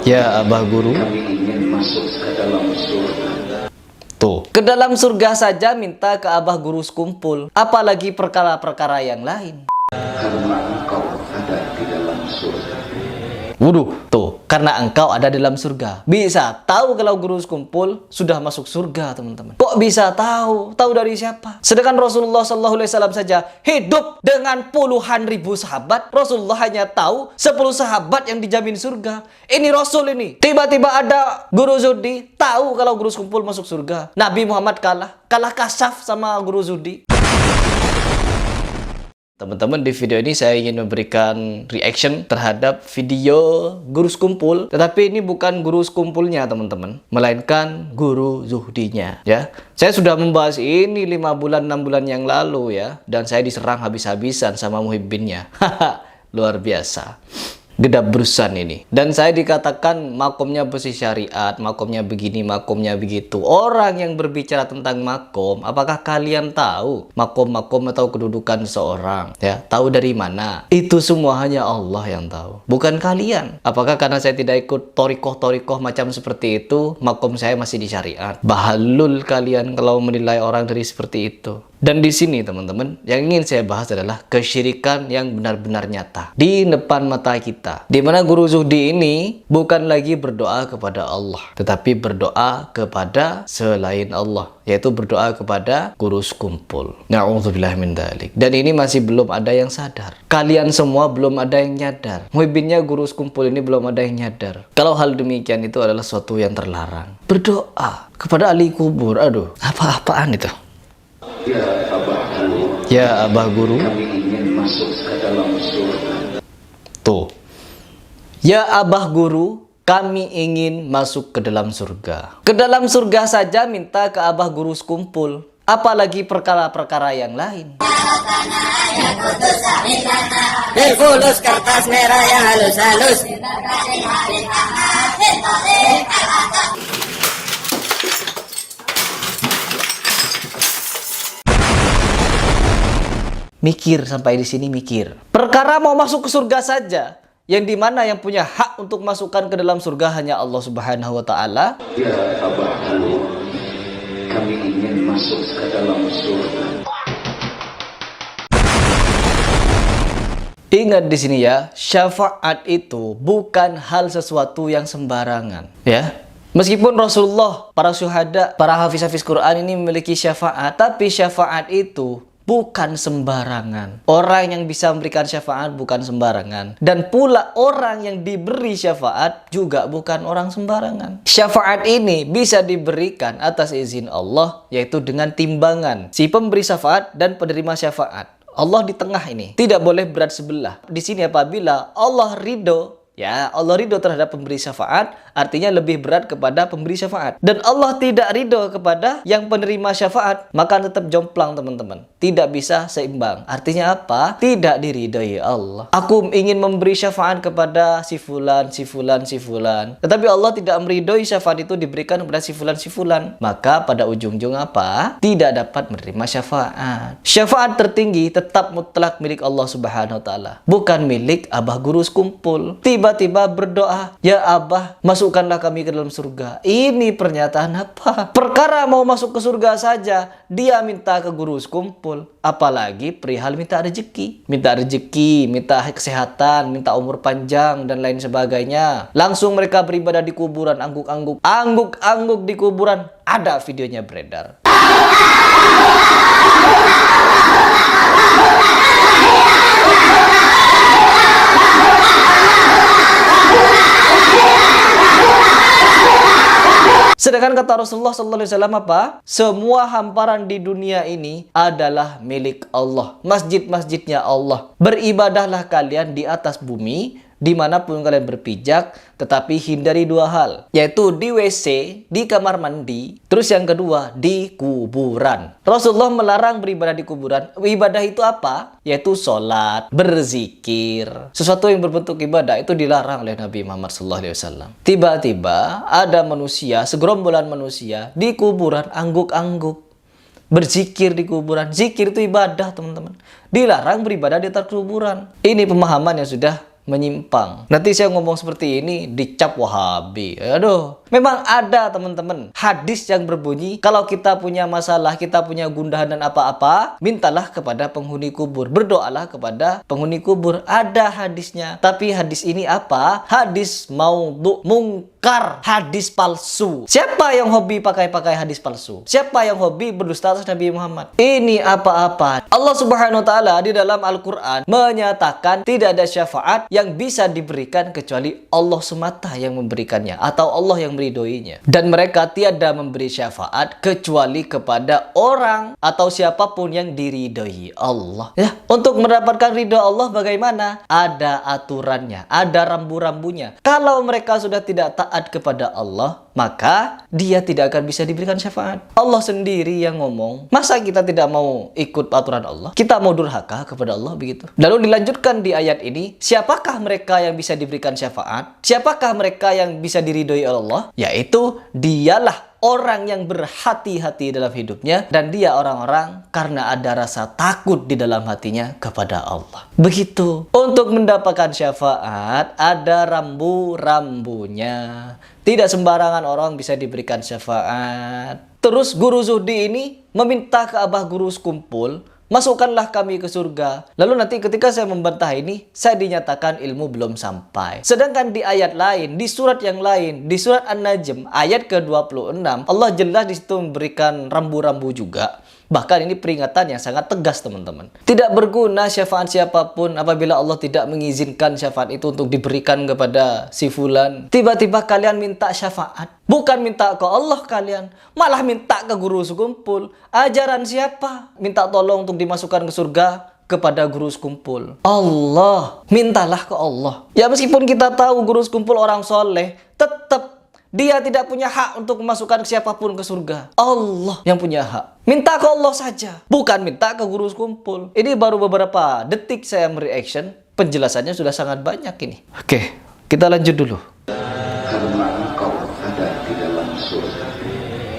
Ya Abah Guru, kami ingin masuk ke dalam surga. tuh, ke dalam surga saja minta ke Abah Guru sekumpul, apalagi perkara-perkara yang lain. Karena engkau ada di dalam surga. Wuduh, tuh, karena engkau ada dalam surga. Bisa tahu kalau guru sekumpul sudah masuk surga, teman-teman. Kok bisa tahu? Tahu dari siapa? Sedangkan Rasulullah SAW saja hidup dengan puluhan ribu sahabat. Rasulullah hanya tahu 10 sahabat yang dijamin surga. Ini Rasul ini. Tiba-tiba ada guru Zudi tahu kalau guru sekumpul masuk surga. Nabi Muhammad kalah kasaf sama guru Zudi. Teman-teman, di video ini saya ingin memberikan reaction terhadap video guru sekumpul, tetapi ini bukan guru sekumpulnya, teman-teman, melainkan guru zuhdinya, ya. Saya sudah membahas ini 5 bulan 6 bulan yang lalu, ya, dan saya diserang habis-habisan sama muhibbinnya. Haha, luar biasa. Gedap berusan ini. Dan saya dikatakan makomnya besi syariat, makomnya begini, makomnya begitu. Orang yang berbicara tentang makom, apakah kalian tahu makom-makom atau kedudukan seorang? Ya, tahu dari mana? Itu semua hanya Allah yang tahu, bukan kalian. Apakah karena saya tidak ikut torikoh-torikoh macam seperti itu, makom saya masih di syariat? Bahalul kalian kalau menilai orang dari seperti itu. Dan di sini, teman-teman, yang ingin saya bahas adalah kesyirikan yang benar-benar nyata di depan mata kita. Di mana guru zuhdi ini bukan lagi berdoa kepada Allah, tetapi berdoa kepada selain Allah, yaitu berdoa kepada guru sekumpul. Na'udzubillah min dzalik. Dan ini masih belum ada yang sadar. Kalian semua belum ada yang nyadar. Muhibbinnya guru sekumpul ini belum ada yang nyadar kalau hal demikian itu adalah suatu yang terlarang. Berdoa kepada ahli kubur. Aduh, apa-apaan itu? Ya Abah Guru, Kami ingin masuk ke dalam surga. tuh, ya Abah Guru, kami ingin masuk ke dalam surga. Ke dalam surga saja minta ke Abah Guru sekumpul, apalagi perkara-perkara yang lain. Fulus kertas merah yang halus-halus. Mikir sampai di sini, mikir. Perkara mau masuk ke surga saja, yang dimana yang punya hak untuk masukkan ke dalam surga hanya Allah Subhanahu wa Ta'ala. Ya Abah Guru, kami ingin masuk ke dalam surga. Ingat di sini ya, syafaat itu bukan hal sesuatu yang sembarangan, ya. Meskipun Rasulullah, para syuhada, para hafiz-hafiz Quran ini memiliki syafaat, tapi syafaat itu bukan sembarangan. Orang yang bisa memberikan syafaat bukan sembarangan. Dan pula orang yang diberi syafaat juga bukan orang sembarangan. Syafaat ini bisa diberikan atas izin Allah, yaitu dengan timbangan si pemberi syafaat dan penerima syafaat. Allah di tengah ini, tidak boleh berat sebelah. Di sini apabila Allah ridho, ya, Allah ridho terhadap pemberi syafaat, artinya lebih berat kepada pemberi syafaat. Dan Allah tidak ridho kepada yang penerima syafaat, maka tetap jomplang, teman-teman. Tidak bisa seimbang. Artinya apa? Tidak diridhoi Allah. Aku ingin memberi syafaat kepada si fulan, si fulan, si fulan. Tetapi Allah tidak meridhoi syafaat itu diberikan kepada si fulan, si fulan. Maka pada ujung-ujung apa? Tidak dapat menerima syafaat. Syafaat tertinggi tetap mutlak milik Allah Subhanahu wa Ta'ala, bukan milik Abah Guru sekumpul. Tiba-tiba berdoa, ya Abah, masukkanlah kami ke dalam surga. Ini pernyataan apa? Perkara mau masuk ke surga saja, dia minta ke guru sekumpul. Apalagi perihal minta rezeki. Minta rezeki, minta kesehatan, minta umur panjang, dan lain sebagainya. Langsung mereka beribadah di kuburan, angguk-angguk. Angguk-angguk di kuburan. Ada videonya beredar. Sedangkan kata Rasulullah SAW apa? Semua hamparan di dunia ini adalah milik Allah. Masjid-masjidnya Allah. Beribadahlah kalian di atas bumi, dimanapun kalian berpijak, tetapi hindari 2 hal, yaitu di WC, di kamar mandi, terus yang kedua di kuburan. Rasulullah melarang beribadah di kuburan. Ibadah itu apa? Yaitu sholat, berzikir. Sesuatu yang berbentuk ibadah itu dilarang oleh Nabi Muhammad SAW. Tiba-tiba ada manusia, segerombolan manusia di kuburan angguk-angguk, berzikir di kuburan. Zikir itu ibadah, teman-teman. Dilarang beribadah di atas kuburan. Ini pemahaman yang sudah menyimpang. Nanti saya ngomong seperti ini dicap Wahabi. Aduh, memang ada teman-teman hadis yang berbunyi kalau kita punya masalah, kita punya gundahan dan apa-apa, mintalah kepada penghuni kubur, berdoalah kepada penghuni kubur. Ada hadisnya. Tapi hadis ini apa? Hadis maudhu, mungkar, hadis palsu. Siapa yang hobi pakai hadis palsu? Siapa yang hobi berdusta atas Nabi Muhammad? Ini apa-apa. Allah Subhanahu wa taala di dalam Al-Qur'an menyatakan tidak ada syafaat yang bisa diberikan kecuali Allah semata yang memberikannya atau Allah yang meridhoinya. Dan mereka tiada memberi syafaat kecuali kepada orang atau siapapun yang diridhoi Allah. Ya, untuk mendapatkan ridho Allah bagaimana? Ada aturannya, ada rambu-rambunya. Kalau mereka sudah tidak taat kepada Allah, maka dia tidak akan bisa diberikan syafaat. Allah sendiri yang ngomong. Masa kita tidak mau ikut aturan Allah? Kita mau durhaka kepada Allah begitu? Lalu dilanjutkan di ayat ini, siapakah mereka yang bisa diberikan syafaat? Siapakah mereka yang bisa diridhoi Allah? Yaitu dialah orang yang berhati-hati dalam hidupnya dan dia orang-orang karena ada rasa takut di dalam hatinya kepada Allah. Begitu. Untuk mendapatkan syafaat ada rambu-rambunya. Tidak sembarangan orang bisa diberikan syafaat. Terus guru Zuhdi ini meminta ke Abah Guru Sekumpul, masukkanlah kami ke surga. Lalu nanti ketika saya membantah ini, saya dinyatakan ilmu belum sampai. Sedangkan di ayat lain, di surat yang lain, di surat An-Najm ayat ke-26, Allah jelas di situ memberikan rambu-rambu juga. Bahkan ini peringatan yang sangat tegas teman-teman. Tidak berguna syafaat siapapun apabila Allah tidak mengizinkan syafaat itu untuk diberikan kepada si fulan. Tiba-tiba kalian minta syafaat. Bukan minta ke Allah kalian, malah minta ke guru sekumpul. Ajaran siapa? Minta tolong untuk dimasukkan ke surga kepada guru sekumpul. Allah, mintalah ke Allah. Ya meskipun kita tahu guru sekumpul orang soleh, tetap dia tidak punya hak untuk memasukkan siapapun ke surga. Allah yang punya hak. Minta ke Allah saja, bukan minta ke guru sekumpul. Ini baru beberapa detik saya mereaction. Penjelasannya sudah sangat banyak ini. Oke, kita lanjut dulu. Karena engkau ada di dalam surga.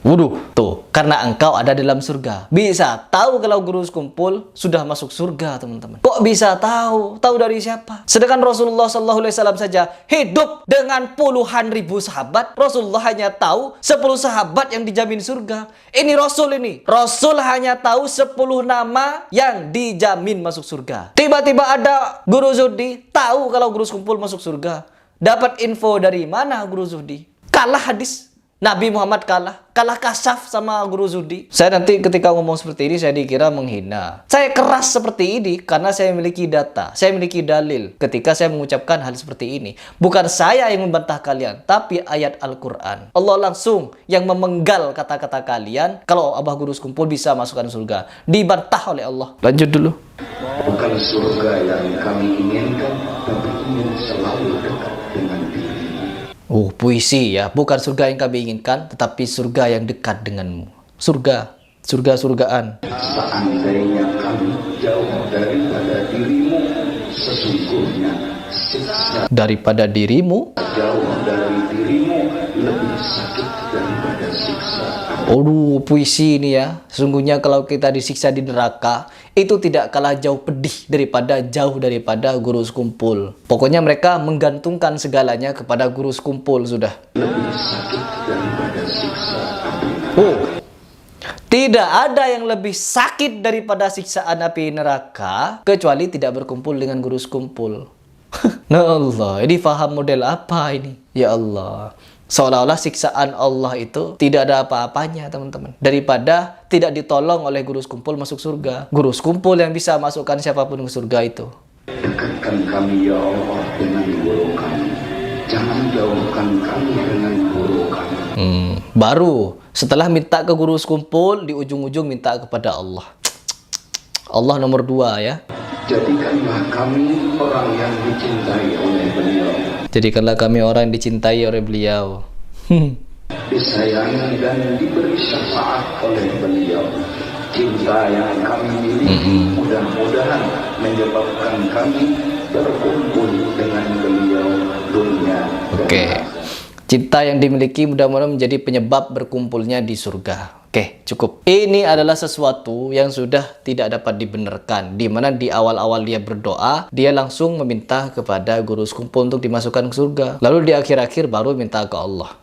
Wuduh, tuh, karena engkau ada dalam surga. Bisa tahu kalau guru sekumpul sudah masuk surga, teman-teman. Kok bisa tahu? Tahu dari siapa? Sedangkan Rasulullah SAW saja hidup dengan puluhan ribu sahabat. Rasulullah hanya tahu 10 sahabat yang dijamin surga. Ini Rasul ini. Rasul hanya tahu 10 nama yang dijamin masuk surga. Tiba-tiba ada guru Zuhdi tahu kalau guru sekumpul masuk surga. Dapat info dari mana guru Zuhdi? Kalah hadis. Nabi Muhammad kalah kasaf sama guru Zuhdi. Saya nanti ketika ngomong seperti ini saya dikira menghina. Saya keras seperti ini karena saya memiliki data, saya memiliki dalil ketika saya mengucapkan hal seperti ini. Bukan saya yang membantah kalian, tapi ayat Al-Quran. Allah langsung yang memenggal kata-kata kalian kalau Abah Guru Sekumpul bisa masukkan surga. Dibantah oleh Allah. Lanjut dulu. Bukan surga yang kami inginkan, tapi ingin selalu dekat dengan diri. Oh, puisi ya. Bukan surga yang kami inginkan, tetapi surga yang dekat denganmu. Surga-surgaan. Seandainya kami jauh daripada dirimu, sesungguhnya siksa Daripada dirimu. jauh dari dirimu lebih sakit daripada siksa. Aduh, puisi ini ya. Sesungguhnya kalau kita disiksa di neraka, itu tidak kalah jauh pedih jauh daripada guru sekumpul. Pokoknya mereka menggantungkan segalanya kepada guru sekumpul sudah. Lebih sakit daripada siksa api. Oh, tidak ada yang lebih sakit daripada siksaan api neraka kecuali tidak berkumpul dengan guru sekumpul. Nah Allah, ini faham model apa ini? Ya Allah. Seolah-olah siksaan Allah itu tidak ada apa-apanya teman-teman. Daripada tidak ditolong oleh guru sekumpul masuk surga. Guru sekumpul yang bisa masukkan siapapun ke surga itu. Dekatkan kami ya Allah dengan guru kami. Jangan jauhkan kami dengan guru kami. Baru setelah minta ke guru sekumpul, di ujung-ujung minta kepada Allah. Allah nomor 2 ya. Jadikanlah kami orang yang dicintai oleh beliau. Jadikanlah kami orang yang dicintai oleh beliau. Disayangi dan diberi syafaat oleh beliau. Cinta yang kami miliki mudah-mudahan menyebabkan kami berkumpul dengan beliau dunia. Oke. Cinta yang dimiliki mudah-mudahan menjadi penyebab berkumpulnya di surga. Oke, cukup. Ini adalah sesuatu yang sudah tidak dapat dibenarkan. Di mana di awal-awal dia berdoa, dia langsung meminta kepada guru sekumpul untuk dimasukkan ke surga. Lalu di akhir-akhir baru minta ke Allah.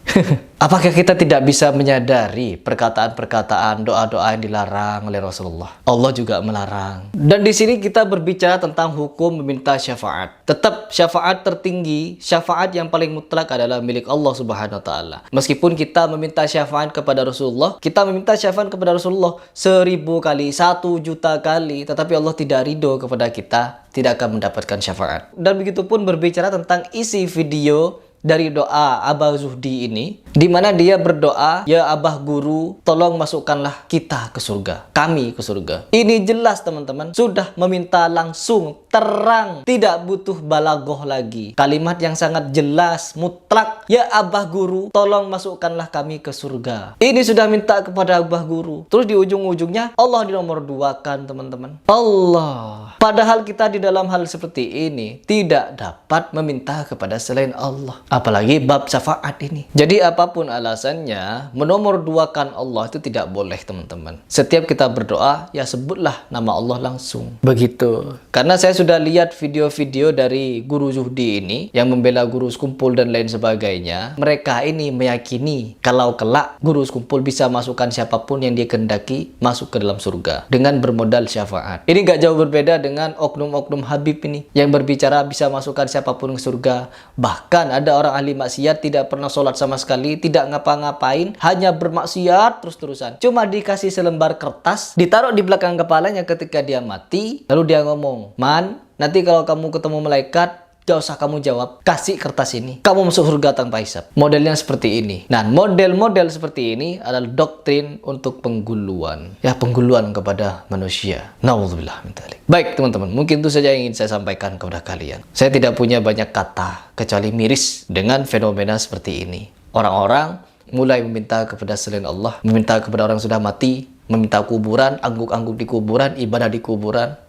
Apakah kita tidak bisa menyadari perkataan-perkataan doa-doa yang dilarang oleh Rasulullah? Allah juga melarang. Dan di sini kita berbicara tentang hukum meminta syafaat. Tetap syafaat tertinggi, syafaat yang paling mutlak adalah milik Allah Subhanahu wa taala. Meskipun kita meminta syafaat kepada Rasulullah, kita meminta syafaat kepada Rasulullah 1000 kali, 1 juta kali, tetapi Allah tidak ridho kepada kita, tidak akan mendapatkan syafaat. Dan begitu pun berbicara tentang isi video dari doa Abah Zuhdi ini, di mana dia berdoa, ya Abah Guru, tolong masukkanlah kita ke surga, kami ke surga. Ini jelas teman-teman, sudah meminta langsung, terang, tidak butuh balagoh lagi. Kalimat yang sangat jelas, mutlak, ya Abah Guru, tolong masukkanlah kami ke surga. Ini sudah minta kepada Abah Guru. Terus di ujung-ujungnya Allah dinomor 2-kan teman-teman. Allah. Padahal kita di dalam hal seperti ini tidak dapat meminta kepada selain Allah. Apalagi bab syafaat ini. Jadi apapun alasannya, menomor 2-kan Allah itu tidak boleh teman-teman. Setiap kita berdoa, ya sebutlah nama Allah langsung. Begitu. Karena saya sudah lihat video-video dari guru Zuhdi ini, yang membela guru sekumpul dan lain sebagainya. Mereka ini meyakini kalau kelak guru sekumpul bisa masukkan siapapun yang dia kehendaki masuk ke dalam surga. Dengan bermodal syafaat. Ini gak jauh berbeda dengan oknum-oknum Habib ini. Yang berbicara bisa masukkan siapapun ke surga. Bahkan ada orang ahli maksiat tidak pernah sholat sama sekali, tidak ngapa-ngapain, hanya bermaksiat terus-terusan. Cuma dikasih selembar kertas, ditaruh di belakang kepalanya ketika dia mati, lalu dia ngomong, "Man, nanti kalau kamu ketemu malaikat, gak usah kamu jawab, kasih kertas ini, kamu masuk surga tanpa hisab." Modelnya seperti ini. Nah, model-model seperti ini adalah doktrin untuk pengguluan. Ya, pengguluan kepada manusia. Na'udzubillah min dzalik. Baik teman-teman, mungkin itu saja yang ingin saya sampaikan kepada kalian. Saya tidak punya banyak kata, kecuali miris dengan fenomena seperti ini. Orang-orang mulai meminta kepada selain Allah, meminta kepada orang yang sudah mati, meminta kuburan, angguk-angguk di kuburan, ibadah di kuburan.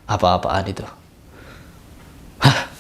Apa-apaan itu.